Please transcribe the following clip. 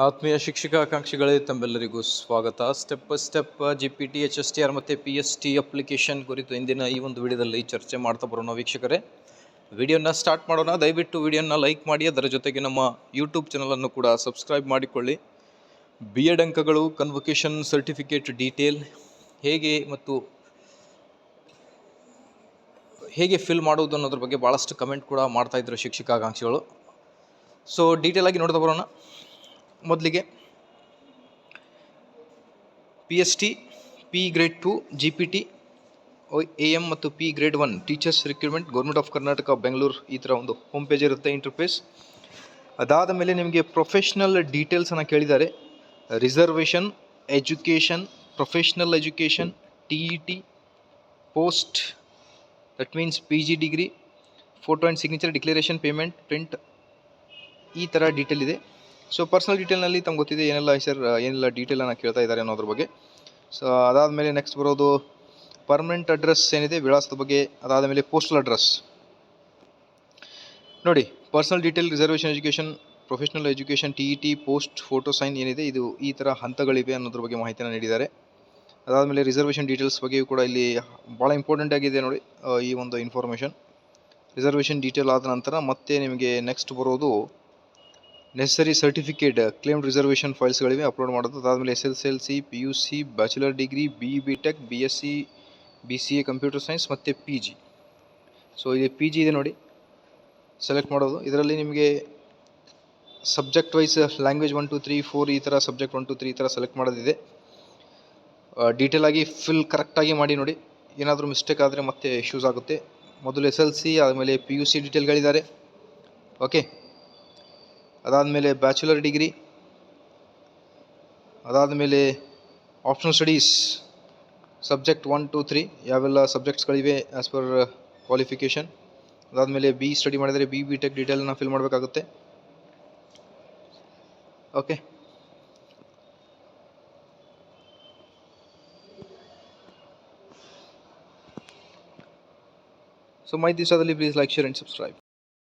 ಆತ್ಮೀಯ ಶಿಕ್ಷಕ ಆಕಾಂಕ್ಷಿಗಳೇ, ತಮ್ಮೆಲ್ಲರಿಗೂ ಸ್ವಾಗತ. Step by step GPT, HSTR ಮತ್ತು PST ಅಪ್ಲಿಕೇಶನ್ ಕುರಿತು ಇಂದಿನ ಈ ಒಂದು ವಿಡಿಯೋದಲ್ಲಿ ಚರ್ಚೆ ಮಾಡ್ತಾ ಬರೋಣ. ವೀಕ್ಷಕರೇ, ವಿಡಿಯೋನ ಸ್ಟಾರ್ಟ್ ಮಾಡೋಣ. ದಯವಿಟ್ಟು ವಿಡಿಯೋನ ಲೈಕ್ ಮಾಡಿ, ಅದರ ಜೊತೆಗೆ ನಮ್ಮ ಯೂಟ್ಯೂಬ್ ಚಾನಲನ್ನು ಕೂಡ ಸಬ್ಸ್ಕ್ರೈಬ್ ಮಾಡಿಕೊಳ್ಳಿ. B.Ed ಅಂಕಗಳು, ಕನ್ವೊಕೇಶನ್ ಸರ್ಟಿಫಿಕೇಟ್ ಡೀಟೇಲ್ ಹೇಗೆ ಫಿಲ್ ಮಾಡೋದು ಅನ್ನೋದ್ರ ಬಗ್ಗೆ ಭಾಳಷ್ಟು ಕಮೆಂಟ್ ಕೂಡ ಮಾಡ್ತಾಯಿದ್ರು ಶಿಕ್ಷಕ ಆಕಾಂಕ್ಷಿಗಳು. ಸೊ ಡೀಟೇಲ್ ಆಗಿ ನೋಡ್ತಾ ಬರೋಣ. ಮೊದಲಿಗೆ PST, P grade 2, GPT, AM ಮತ್ತು P grade 1 teachers recruitment, government of Karnataka, Bengaluru, ಈ ಥರ ಒಂದು ಹೋಮ್ ಪೇಜ್ ಇರುತ್ತೆ, ಇಂಟರ್ಫೇಸ್. ಅದಾದ ಮೇಲೆ ನಿಮಗೆ ಪ್ರೊಫೆಷ್ನಲ್ ಡೀಟೇಲ್ಸನ್ನು ಕೇಳಿದ್ದಾರೆ. Reservation, education, professional education, TET, post, that means PG degree, photo and signature, declaration, payment, print, ಈ ಥರ ಡೀಟೇಲ್ ಇದೆ. ಸೊ ಪರ್ಸನಲ್ ಡೀಟೇಲ್ನಲ್ಲಿ ತಮ್ಗೆ ಗೊತ್ತಿದೆ ಏನೆಲ್ಲ ಡೀಟೇಲನ್ನು ಕೇಳ್ತಾ ಇದ್ದಾರೆ ಅನ್ನೋದ್ರ ಬಗ್ಗೆ. ಸೊ ಅದಾದಮೇಲೆ ನೆಕ್ಸ್ಟ್ ಬರೋದು ಪರ್ಮನೆಂಟ್ ಅಡ್ರೆಸ್ ಏನಿದೆ, ವಿಳಾಸದ ಬಗ್ಗೆ. ಅದಾದ ಮೇಲೆ ಪೋಸ್ಟಲ್ ಅಡ್ರೆಸ್ ನೋಡಿ. Personal detail, reservation, education, professional education, TET, post, photo sign ಏನಿದೆ, ಇದು ಈ ಥರ ಹಂತಗಳಿವೆ ಅನ್ನೋದ್ರ ಬಗ್ಗೆ ಮಾಹಿತಿಯನ್ನು ನೀಡಿದ್ದಾರೆ. ಅದಾದಮೇಲೆ ರಿಸರ್ವೇಷನ್ ಡೀಟೇಲ್ಸ್ ಬಗ್ಗೆಯೂ ಕೂಡ ಇಲ್ಲಿ ಭಾಳ ಇಂಪಾರ್ಟೆಂಟ್ ಆಗಿದೆ ನೋಡಿ ಈ ಒಂದು ಇನ್ಫಾರ್ಮೇಷನ್. ರಿಸರ್ವೇಷನ್ ಡೀಟೇಲ್ ಆದ ನಂತರ ಮತ್ತೆ ನಿಮಗೆ ನೆಕ್ಸ್ಟ್ ಬರೋದು ನೆಸಸರಿ ಸರ್ಟಿಫಿಕೇಟ್, ಕ್ಲೇಮ್ಡ್ ರಿಸರ್ವೇಷನ್ ಫೈಲ್ಸ್ಗಳಿವೆ, ಅಪ್ಲೋಡ್ ಮಾಡೋದು. ಅದಾದಮೇಲೆ SSLC, PUC, bachelor degree, BTech, BSc, BCA computer science ಮತ್ತು PG. ಸೊ ಇಲ್ಲಿ PG ಇದೆ ನೋಡಿ, ಸೆಲೆಕ್ಟ್ ಮಾಡೋದು. ಇದರಲ್ಲಿ ನಿಮಗೆ ಸಬ್ಜೆಕ್ಟ್ ವೈಸ್ ಲ್ಯಾಂಗ್ವೇಜ್ 1 2 3 4 ಈ ಥರ ಸಬ್ಜೆಕ್ಟ್ 1 2 3 ಈ ಥರ ಸೆಲೆಕ್ಟ್ ಮಾಡೋದಿದೆ. ಡೀಟೇಲ್ ಆಗಿ ಫಿಲ್ ಕರೆಕ್ಟಾಗಿ ಮಾಡಿ ನೋಡಿ. ಏನಾದರೂ ಮಿಸ್ಟೇಕ್ ಆದರೆ ಮತ್ತೆ ಇಶ್ಯೂಸ್ ಆಗುತ್ತೆ. ಮೊದಲು SLC, ಆದಮೇಲೆ PUC ಡೀಟೇಲ್ಗಳಿದ್ದಾರೆ. ಓಕೆ, ಅದಾದಮೇಲೆ ಬ್ಯಾಚುಲರ್ ಡಿಗ್ರಿ, ಅದಾದಮೇಲೆ ಆಪ್ಷನಲ್ ಸ್ಟಡೀಸ್ ಸಬ್ಜೆಕ್ಟ್ 1 2 3 ಯಾವೆಲ್ಲ ಸಬ್ಜೆಕ್ಟ್ಸ್ಗಳಿವೆ ಆ್ಯಸ್ ಪರ್ ಕ್ವಾಲಿಫಿಕೇಷನ್. ಅದಾದಮೇಲೆ B ಸ್ಟಡಿ ಮಾಡಿದರೆ BTech ಡೀಟೇಲನ್ನು ಫಿಲ್ ಮಾಡಬೇಕಾಗುತ್ತೆ. ಓಕೆ, ಸೊ ಮಾಹಿತಿ ಇಷ್ಟದಲ್ಲಿ please like, share and subscribe.